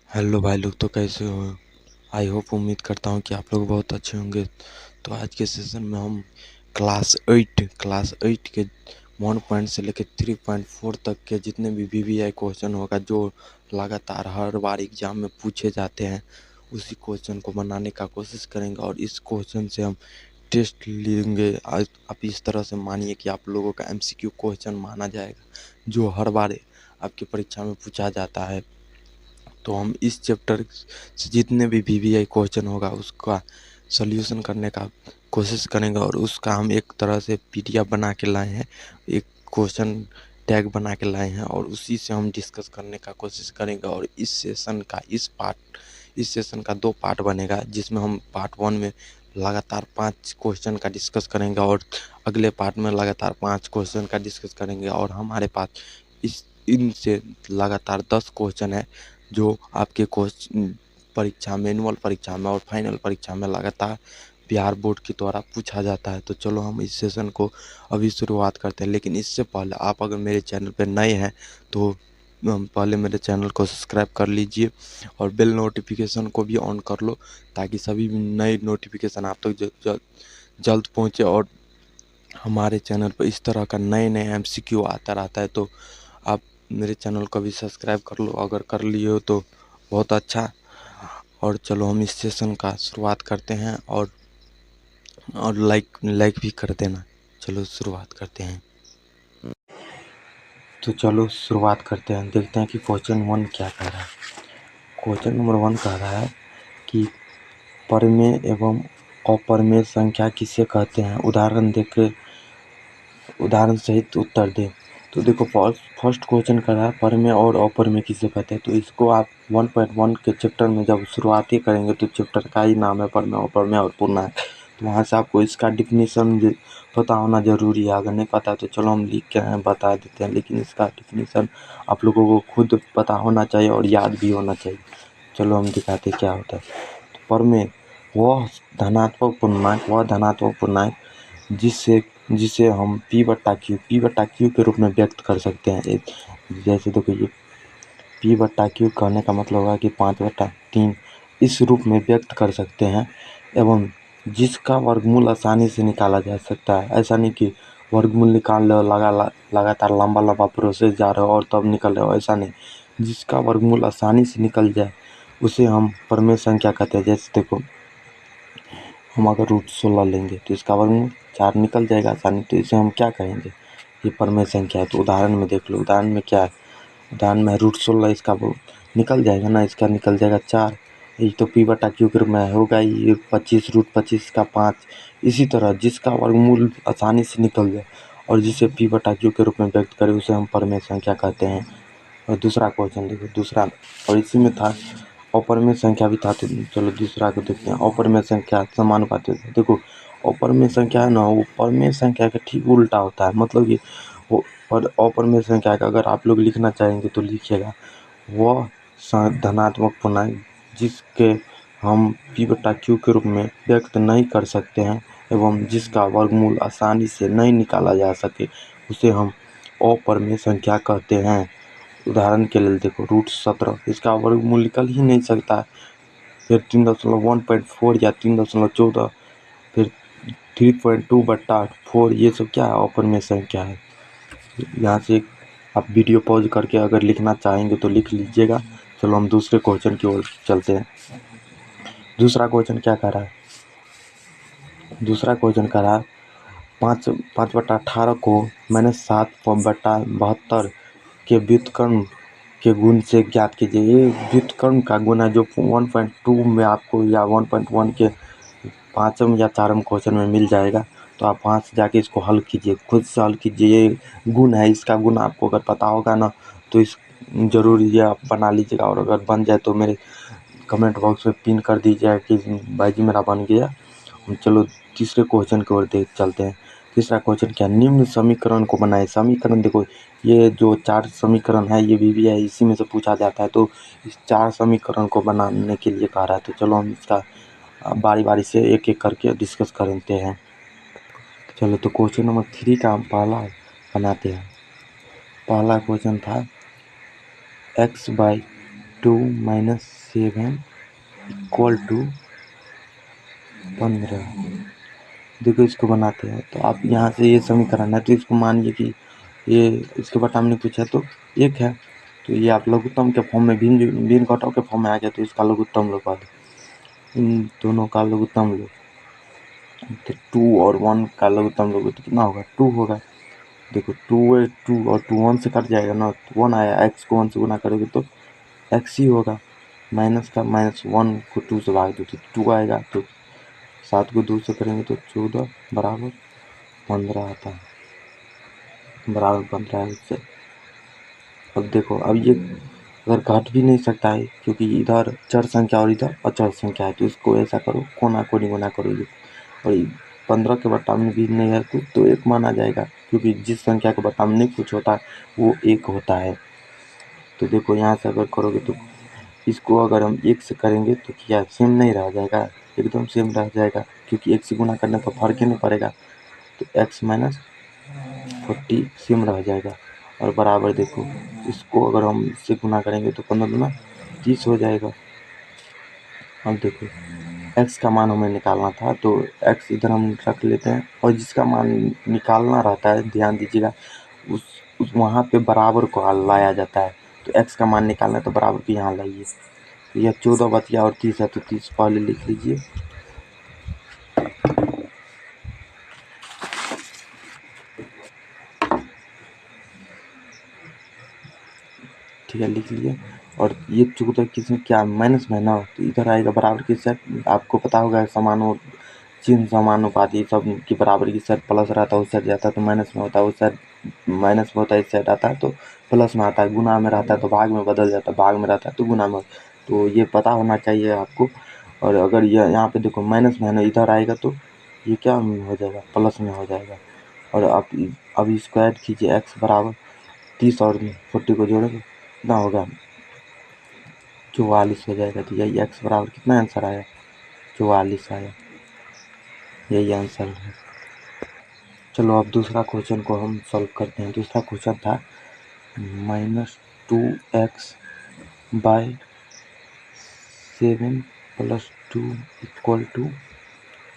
Hello भाई लोग, तो कैसे हो? आई होप, उम्मीद करता हूँ कि आप लोग बहुत अच्छे होंगे। तो आज के सेशन में हम क्लास 8 के 1 पॉइंट से लेकर 3.4 तक के जितने भी वीवीआई क्वेश्चन होगा, जो लगातार हर बार एग्जाम में पूछे जाते हैं, उसी क्वेश्चन को बनाने का कोशिश करेंगे। और इस क्वेश्चन से हम टेस्ट लेंगे। आप इस तरह से मानिए कि आप लोगों का एमसीक्यू क्वेश्चन माना जाएगा, जो हर बार आपकी परीक्षा में पूछा जाता है। तो हम इस चैप्टर से जितने भी वीवीआई क्वेश्चन होगा, उसका सॉल्यूशन करने का कोशिश करेंगे। और उसका हम एक तरह से पीडीएफ बना के लाए हैं, एक क्वेश्चन टैग बना के लाए हैं, और उसी से हम डिस्कस करने का कोशिश करेंगे। और इस सेशन का 2 पार्ट बनेगा, जिसमें हम पार्ट 1 में लगातार 5 क्वेश्चन का डिस्कस करेंगे, और अगले पार्ट में लगातार 5 क्वेश्चन का डिस्कस करेंगे। और हमारे पास इनसे लगातार 10 क्वेश्चन है, जो आपके परीक्षा में, एनुअल परीक्षा में और फाइनल परीक्षा में लगातार बिहार बोर्ड के द्वारा पूछा जाता है। तो चलो हम इस सेशन को अभी शुरुआत करते हैं। लेकिन इससे पहले आप अगर मेरे चैनल पर नए हैं तो पहले मेरे चैनल को सब्सक्राइब कर लीजिए और बेल नोटिफिकेशन को भी ऑन कर लो, ताकि सभी नए नोटिफिकेशन आप तक जल्द पहुँचे। और हमारे चैनल पर इस तरह का नए नए एमसीक्यू आता रहता है। तो आप मेरे चैनल को भी सब्सक्राइब कर लो, अगर कर लिए हो तो बहुत अच्छा। और चलो हम इस सेशन का शुरुआत करते हैं, और लाइक भी कर देना। चलो शुरुआत करते हैं। तो चलो शुरुआत करते हैं, देखते हैं कि क्वेश्चन 1 क्या कह रहा है। क्वेश्चन नंबर 1 कह रहा है कि परमेय एवं अपरमेय संख्या किसे कहते हैं? उदाहरण सहित उत्तर दें। तो देखो, फर्स्ट क्वेश्चन कर रहा है परमेय और अपरमेय किसे कहते हैं। तो इसको आप 1.1 के चैप्टर में जब शुरुआती करेंगे, तो चैप्टर का ही नाम है परमेय, अपरमेय और पूर्णांक। तो वहाँ से आपको इसका डिफिनीशन पता होना जरूरी है। अगर नहीं पता है तो चलो हम लिख के बता देते हैं, लेकिन इसका डिफिनीशन आप लोगों को खुद पता होना चाहिए और याद भी होना चाहिए। चलो हम दिखाते क्या होता है। तो परमेय वह धनात्मक पूर्णांक जिसे हम P/Q के रूप में व्यक्त कर सकते हैं। जैसे देखो, ये P/Q कहने का मतलब होगा कि 5/3 इस रूप में व्यक्त कर सकते हैं, एवं जिसका वर्गमूल आसानी से निकाला जा सकता है। ऐसा नहीं कि वर्गमूल निकाल लो, लगातार लंबा प्रोसेस जा रहे हो और तब निकल रहे हो, ऐसा नहीं। जिसका वर्गमूल आसानी से निकल जाए उसे हम परमेय संख्या कहते हैं। जैसे देखो, हम अगर √16 लेंगे तो इसका वर्गमूल 4 निकल जाएगा आसानी, तो इसे हम क्या कहेंगे? ये परमेय संख्या है। तो उदाहरण में देख लो, उदाहरण में क्या है? उदाहरण में √16 इसका वो निकल जाएगा ना, इसका निकल जाएगा 4। ये तो P/Q के रूप में होगा ही। 25 √25 का 5। इसी तरह जिसका वर्गमूल आसानी से निकल जाए और जिसे P/Q के रूप में व्यक्त करें, उसे हम परमेय संख्या कहते हैं। और दूसरा क्वेश्चन देखो, दूसरा, और इसी में था अपरमेय संख्या भी था। तो चलो दूसरा को देखते हैं। अपरमेय संख्या समानुपाती होता है। देखो, अपरमेय संख्या है ना, वो परमेय संख्या के ठीक उल्टा होता है। मतलब ये वो, और अपरमेय संख्या का अगर आप लोग लिखना चाहेंगे तो लिखिएगा, वह धनात्मक पूर्णांक जिसके हम P/Q के रूप में व्यक्त नहीं कर सकते हैं, एवं जिसका वर्गमूल आसानी से नहीं निकाला जा सके, उसे हम अपरमेय संख्या कहते हैं। उदाहरण के लिए देखो, √17 इसका वर्गमूल निकल ही नहीं सकता है। फिर 3.1.4 या 3.14, फिर 3.2/4, ये सब क्या है? अपरमेय संख्या है। यहाँ से आप वीडियो पॉज करके अगर लिखना चाहेंगे तो लिख लीजिएगा। चलो हम दूसरे क्वेश्चन की ओर चलते हैं। दूसरा क्वेश्चन क्या कह रहा है? दूसरा क्वेश्चन कह रहा है 5/18 को मैंने 7/72 के व्युत्क्रम के गुण से ज्ञात कीजिए। ये व्युत्क्रम का गुण है, जो 1.2 में आपको या 1.1 के 5वीं या 4वीं क्वेश्चन में मिल जाएगा। तो आप वहाँ से जाके इसको हल कीजिए, खुद से हल कीजिए। ये गुण है, इसका गुण आपको अगर पता होगा ना, तो इस जरूर ये आप बना लीजिएगा। और अगर बन जाए तो मेरे कमेंट बॉक्स में पिन कर दीजिएगा कि भाई जी मेरा बन गया। चलो तीसरे क्वेश्चन की ओर देख चलते हैं। तीसरा क्वेश्चन क्या? निम्न समीकरण को बनाए। समीकरण देखो, ये जो 4 समीकरण है, ये वीवीआई इसी में से पूछा जाता है। तो इस 4 समीकरण को बनाने के लिए कह रहा है। तो चलो हम इसका बारी बारी से एक एक करके डिस्कस करते हैं। चलो, तो क्वेश्चन नंबर 3 का हम पहला बनाते हैं। पहला क्वेश्चन था x/2 2 - 7 = 15। देखो इसको बनाते हैं तो आप यहाँ से ये समीकरण है, तो इसको मानिए कि ये इसके बटा हमने पूछा तो 1 है, तो ये आप लघुत्तम के फॉर्म में भिन्न घटाव के फॉर्म में आ गया, तो इसका लघुत्तम लो पहले, इन दोनों का लघुत्तम लो, तो 2 और 1 का लघुत्तम लोगे तो कितना होगा, 2 होगा। देखो 2 है, 2 और 2 1 से कट जाएगा ना, तो 1 आया, x को 1 से गुना करोगे तो x ही होगा, माइनस का माइनस 1 को 2 से भाग दो तो 2 आएगा, तो 7 को 2 से करेंगे तो 14 बराबर 15 आता है, बराबर 15 है इससे। अब देखो अब ये अगर घट भी नहीं सकता है क्योंकि इधर चर संख्या और इधर अचर संख्या है, तो इसको ऐसा करो, कोना कोनी गुना करो ये, और 15 के बटा में भी नहीं है कुछ तो 1 माना जाएगा, क्योंकि जिस संख्या के बटा में नहीं कुछ होता वो 1 होता है। तो देखो यहाँ से अगर करोगे तो इसको अगर हम 1 से करेंगे तो क्या सेम नहीं रह जाएगा, एकदम सेम रह जाएगा, क्योंकि 1 से गुना करने पर फर्क ही नहीं पड़ेगा, तो x - 40 सेम रह जाएगा। और बराबर देखो इसको अगर हम इससे गुना करेंगे तो 15 दूना 30 हो जाएगा। अब देखो x का मान हमें निकालना था, तो x इधर हम रख लेते हैं, और जिसका मान निकालना रहता है ध्यान दीजिएगा उस वहाँ पे बराबर को लाया जाता है, तो x का मान निकालना है तो बराबर को यहाँ लाइए, तो यह 14 बचा और 30 है, तो 30 पहले लिख लीजिए, ठीक है लिख लिए। और ये 14 किसमें क्या माइनस में ना, तो इधर आएगा बराबर की सेट, आपको पता होगा समानो चिन्ह समानुपाती सब की बराबर की सेट प्लस रहता है उस सेट जाता है तो माइनस में होता है, उस सेट माइनस में होता है इस सेट आता है तो प्लस में आता है, गुना में रहता है तो भाग में बदल जाता है, भाग में रहता है तो गुना में, तो ये पता होना चाहिए आपको। और अगर ये यहाँ पे देखो माइनस में है ना, इधर आएगा तो ये क्या हो जाएगा, प्लस में हो जाएगा। और आप अब इसको ऐड कीजिए, x बराबर 30 और 40 को जोड़ेंगे कितना होगा, 44 हो जाएगा, तो यही x बराबर कितना आंसर आया, 44 आया, यही आंसर है। चलो अब दूसरा क्वेश्चन को हम सॉल्व करते हैं। दूसरा क्वेश्चन था -2x बाय 7 + 2 =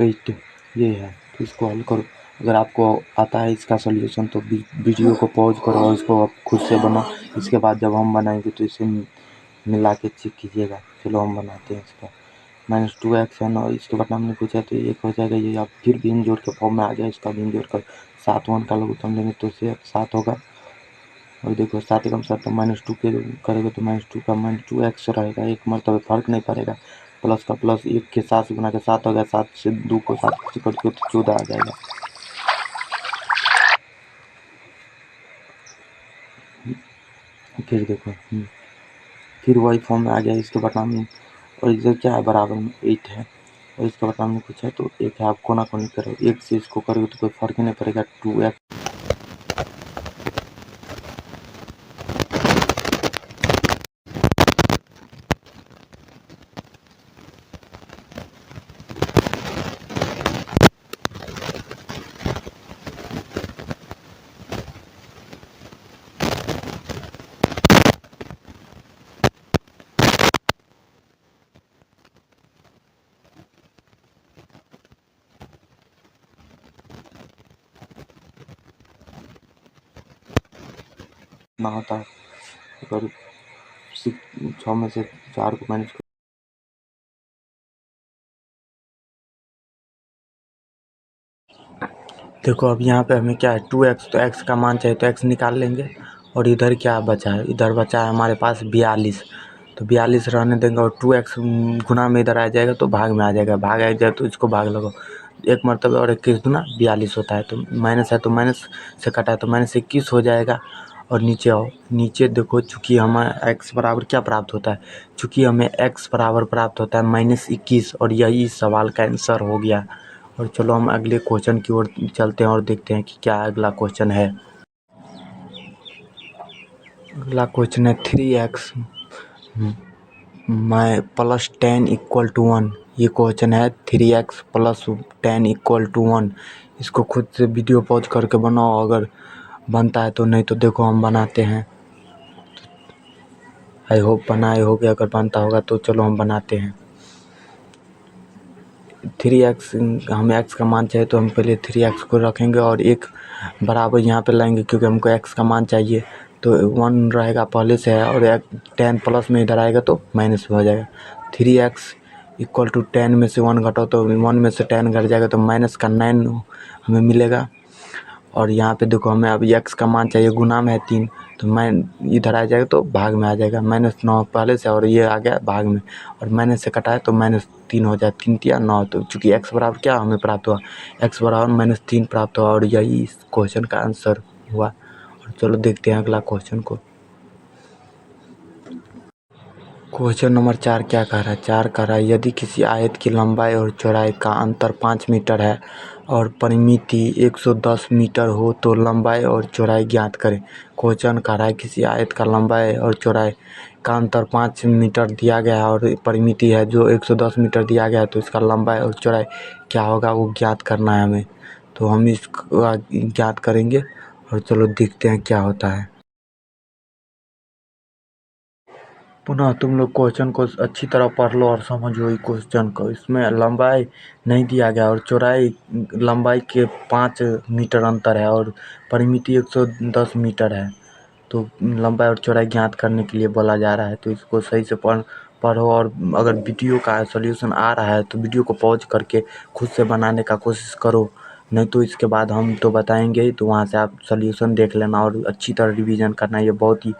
8, ये है, तो इसको हल करो। अगर आपको आता है इसका सॉल्यूशन तो वीडियो को पॉज करो और इसको आप खुद से बनाओ, इसके बाद जब हम बनाएंगे तो इसे मिला के चेक कीजिएगा। चलो हम बनाते हैं इसका, -2x है ना, इसके बाद हमने पूछा तो एक हो जाएगा, ये आप फिर भिन्न जोड़ के फॉर्म में आ गया, इसका भिन्न जोड़ कर 7 1 का लघुत्तम लेंगे तो 7 होगा, और देखो 7 एकम 7 -2 के करेंगे तो -2 का -2x रहेगा, एक मरतबे फर्क नहीं पड़ेगा, प्लस का प्लस 1 के 7 से गुना के 7 हो गया, 7 से 2 को 7 से कट के तो 14 आ जाएगा। फिर देखो फिर वही फॉर्म में आ गया, इसके बटा में, और इधर क्या है बराबर में 8 है, और इसका बता हमने पूछा तो एक है, आप कोना कोनी करो, 1 से इसको करोगे तो कोई फर्क ही नहीं पड़ेगा, 2x ना होता है, अगर 6 में से 4 को मैनेज देखो अब यहाँ पे हमें क्या है 2x, तो x का मान चाहिए तो x निकाल लेंगे, और इधर क्या बचा है, इधर बचा है हमारे पास 42, तो 42 रहने देंगे, और 2x गुना में इधर आ जाएगा तो भाग में आ जाएगा, भाग आ जाए तो इसको भाग लगाओ, एक मरतबे और 21 दूना 42 होता है, तो माइनस है तो माइनस से कटा है तो -21 हो जाएगा। और नीचे आओ, नीचे देखो चूँकि हमें x बराबर क्या प्राप्त होता है, चूँकि हमें x बराबर प्राप्त होता है -21, और यही इस सवाल का आंसर हो गया। और चलो हम अगले क्वेश्चन की ओर चलते हैं और देखते हैं कि क्या अगला क्वेश्चन है। अगला क्वेश्चन है 3x +10 = 1, ये क्वेश्चन है 3x + 10 = 1। इसको खुद से वीडियो पॉज करके बनाओ, अगर बनता है तो, नहीं तो देखो हम बनाते हैं। आई होप बनाए होगे, अगर बनता होगा तो चलो हम बनाते हैं। 3x, हमें x का मान चाहिए तो हम पहले 3x को रखेंगे और एक बराबर यहाँ पे लाएंगे, क्योंकि हमको x का मान चाहिए। तो 1 रहेगा पहले से है, और 10 प्लस में इधर आएगा तो माइनस में हो जाएगा। 3x इक्वल टू 10 में से 1 घटाओ तो 1 में से 10 घट जाएगा, तो माइनस का 9 हमें मिलेगा। और यहाँ पे देखो हमें अभी x का मान चाहिए, गुना में है 3, तो इधर आ जाएगा तो भाग में आ जाएगा। -9 पहले से, और ये आ गया भाग में, और माइनस से कटाए तो -3 हो जाए। 3 या 9, तो चूँकि x बराबर क्या हमें प्राप्त हुआ, x बराबर -3 प्राप्त हुआ, और यही इस क्वेश्चन का आंसर हुआ। और चलो देखते हैं अगला क्वेश्चन को। क्वेश्चन नंबर 4 क्या कह रहा है? 4 कह रहा है, यदि किसी आयत की लंबाई और चौड़ाई का अंतर 5 मीटर है और परिमिति 110 मीटर हो तो लंबाई और चौड़ाई ज्ञात करें। क्वेश्चन कह रहा है किसी आयत का लंबाई और चौड़ाई का अंतर 5 मीटर दिया गया है और परिमिति है जो 110 मीटर दिया गया है, तो इसका लंबाई और चौड़ाई क्या होगा वो ज्ञात करना है हमें। तो हम इसका ज्ञात करेंगे और चलो देखते हैं क्या होता है। पुनः तुम लोग क्वेश्चन को अच्छी तरह पढ़ लो और समझो इस क्वेश्चन को। इसमें लंबाई नहीं दिया गया और चौड़ाई, लंबाई के 5 मीटर अंतर है और परिमिति 110 मीटर है। तो लंबाई और चौड़ाई ज्ञात करने के लिए बोला जा रहा है। तो इसको सही से पढ़ो, और अगर वीडियो का सॉल्यूशन आ रहा है तो वीडियो को पॉज करके खुद से बनाने का कोशिश करो, नहीं तो इसके बाद हम तो बताएंगे ही, तो वहाँ से आप सॉल्यूशन देख लेना और अच्छी तरह रिवीजन करना। ये बहुत ही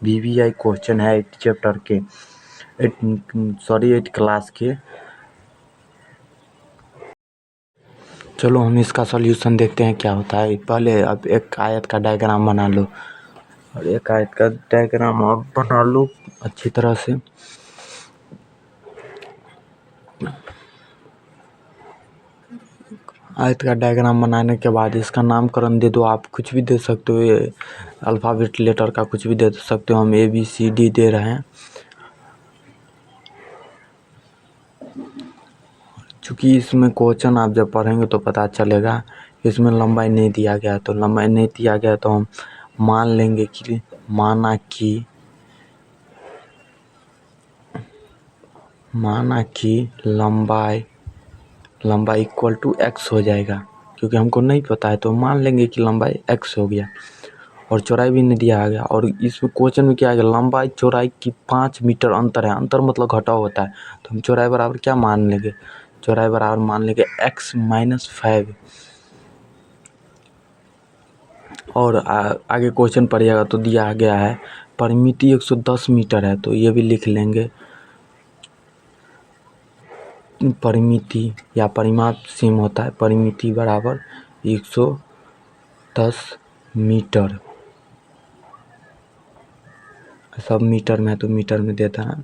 VVI क्वेश्चन है 8 चैप्टर के, 8 क्लास के। चलो हम इसका सॉल्यूशन देखते हैं क्या होता है। पहले अब एक आयत का डायग्राम बना लो, और एक आयत का डायग्राम आप बना लो अच्छी तरह से। आयत का डायग्राम बनाने के बाद इसका नामकरण दे दो, आप कुछ भी दे सकते हो, ये अल्फ़ाबेट लेटर का कुछ भी दे सकते हो। हम ABCD दे रहे हैं, चूँकि इसमें क्वेश्चन आप जब पढ़ेंगे तो पता चलेगा। इसमें लंबाई नहीं दिया गया, तो लंबाई नहीं दिया गया तो हम मान लेंगे कि माना कि लंबाई इक्वल टू x हो जाएगा, क्योंकि हमको नहीं पता है तो मान लेंगे कि लंबाई x हो गया। और चौड़ाई भी नहीं दिया गया, और इसमें क्वेश्चन में क्या है, लंबाई चौड़ाई की 5 मीटर अंतर है। अंतर मतलब घटाव होता है, तो हम चौड़ाई बराबर क्या मान लेंगे, चौड़ाई बराबर मान लेंगे x - 5। और आगे क्वेश्चन पढ़िएगा तो दिया गया है परिमिति 110 मीटर है, तो ये भी लिख लेंगे। परिमिति या परिमाप सेम होता है, परिमिति बराबर 110 मीटर। सब मीटर में है तो मीटर में देता है।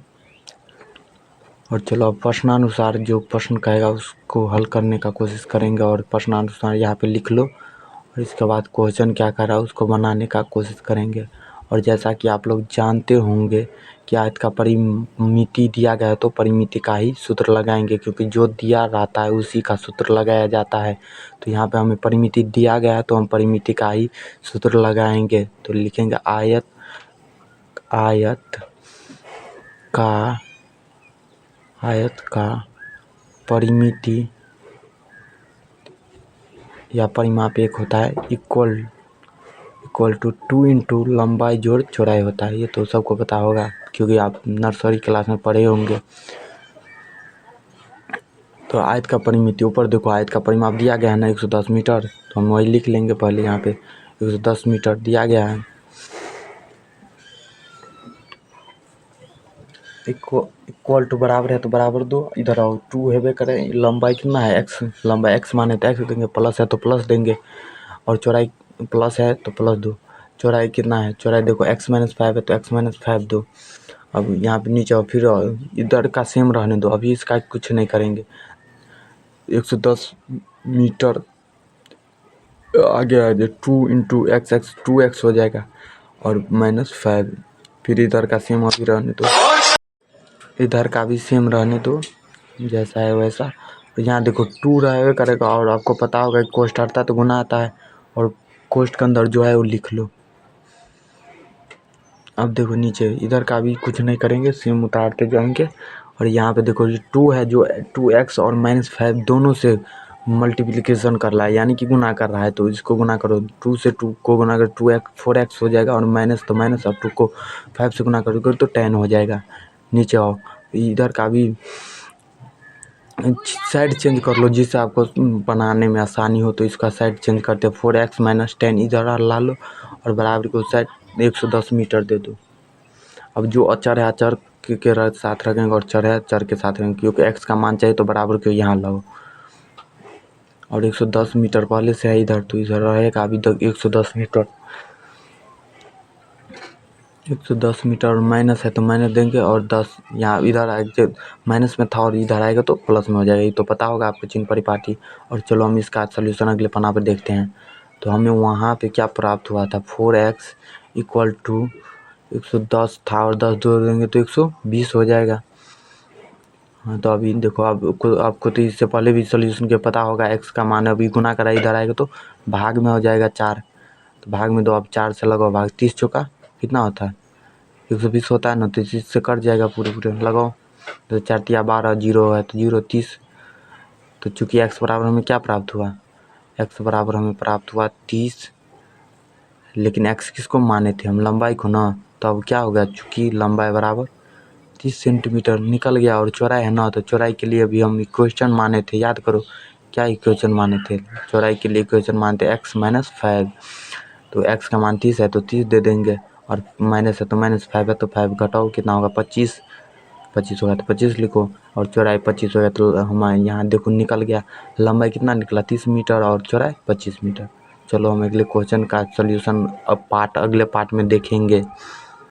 और चलो अब प्रश्नानुसार जो प्रश्न कहेगा उसको हल करने का कोशिश करेंगे, और प्रश्नानुसार यहाँ पे लिख लो, और इसके बाद क्वेश्चन क्या कर रहा है उसको बनाने का कोशिश करेंगे। और जैसा कि आप लोग जानते होंगे कि आयत का परिमिति दिया गया है तो परिमिति का ही सूत्र लगाएंगे, क्योंकि जो दिया रहता है उसी का सूत्र लगाया जाता है। तो यहाँ पे हमें परिमिति दिया गया है तो हम परिमिति का ही सूत्र लगाएंगे। तो लिखेंगे आयत का परिमिति या परिमाप एक होता है इक्वल टू 2 इंटू लंबाई जोड़ चौड़ाई होता है। ये तो सबको पता होगा, क्योंकि आप नर्सरी क्लास में पढ़े होंगे। तो आयत का परिमिति, ऊपर देखो आयत का परिमाप दिया गया है ना 110 मीटर, तो हम वही लिख लेंगे। पहले यहाँ पे 110 मीटर दिया गया है, इक्वल टू बराबर है तो बराबर दो, इधर आओ 2 है करें। लंबाई कितना है x, लंबाई x माने तो x देंगे, प्लस है तो प्लस देंगे, और चौड़ाई प्लस है तो प्लस दो। चौड़ाई कितना है, चौड़ाई देखो x - 5 है तो x - 5 दो। अब यहाँ पे नीचे आओ, फिर इधर का सेम रहने दो, अभी इसका कुछ नहीं करेंगे। 110 मीटर आगे आ जाए 2 इंटू एक्स, 2x हो जाएगा, और -5। फिर इधर का सेम अभी रहने दो, इधर का भी सेम रहने दो, जैसा है वैसा। तो यहाँ देखो 2 रहेगा करेगा, और आपको पता होगा कि कोष्ट हटता है तो गुना आता है, और कोष्ट के अंदर जो है वो लिख लो। अब देखो नीचे इधर का भी कुछ नहीं करेंगे, सेम उतारते जाएंगे। और यहाँ पे देखो ये 2 है, जो 2x और -5 दोनों से मल्टीप्लिकेशन कर रहा है, यानी कि गुना कर रहा है। तो इसको गुना करो, 2 से 2 को गुना कर 2x 4x हो जाएगा, और माइनस तो माइनस, अब 2 को 5 से गुना करोगे तो 10 हो जाएगा। नीचे आओ, इधर का भी साइड चेंज कर लो जिससे आपको बनाने में आसानी हो। तो इसका साइड चेंज करते 4x - 10 इधर ला लो, और बराबर को साइड 110 मीटर दे दो। अब जो अचर है अचर के साथ रखेंगे, और चर है चर के साथ रखेंगे, क्योंकि x का मान चाहिए तो बराबर को यहाँ लाओ। और 110 मीटर पहले से है इधर, तो इधर रहेगा अभी तक 110 मीटर। 110 मीटर और माइनस है तो माइनस देंगे, और 10 यहाँ इधर आएगा, माइनस में था और इधर आएगा तो प्लस में हो जाएगा। ये तो पता होगा आपको चिन्ह परिपाटी। और चलो हम इसका सोल्यूशन अगले पन्ना पर देखते हैं। तो हमें वहाँ पे क्या प्राप्त हुआ था, 4x = 110 था, और 10 जोड़ देंगे तो 120 हो जाएगा। हाँ, तो अभी देखो आपको तो इससे पहले भी सोल्यूशन के पता होगा। x का मान अभी गुना करा, इधर आएगा तो भाग में हो जाएगा 4, तो भाग में 2, अब 4 से लगाओ भाग, 30 चौका कितना होता है, 120 होता है ना। तो इससे कट जाएगा पूरे लगाओ, तो 4 तिया 12, 0 है तो 0 30। तो चूँकि x बराबर हमें क्या प्राप्त हुआ, x बराबर हमें प्राप्त हुआ 30, लेकिन x किसको माने थे हम, लंबाई को ना। तो अब क्या होगा, चूँकि लंबाई बराबर 30 सेंटीमीटर निकल गया, और चौड़ाई है ना, तो चौड़ाई के लिए भी हम इक्वेशन माने थे, याद करो क्या इक्वेशन माने थे। चौड़ाई के लिए इक्वेशन मानते x - 5। तो x का मान 30 है तो 30 दे देंगे, और माइनस है तो माइनस, 5 है तो 5 घटाओ कितना होगा, 25 होगा तो 25 लिखो, और चौड़ाई 25 होगा। तो हमारे यहाँ देखो निकल गया, लंबाई कितना निकला 30 मीटर, और चौड़ाई 25 मीटर। चलो हम अगले क्वेश्चन का सोल्यूशन अब अगले पार्ट में देखेंगे।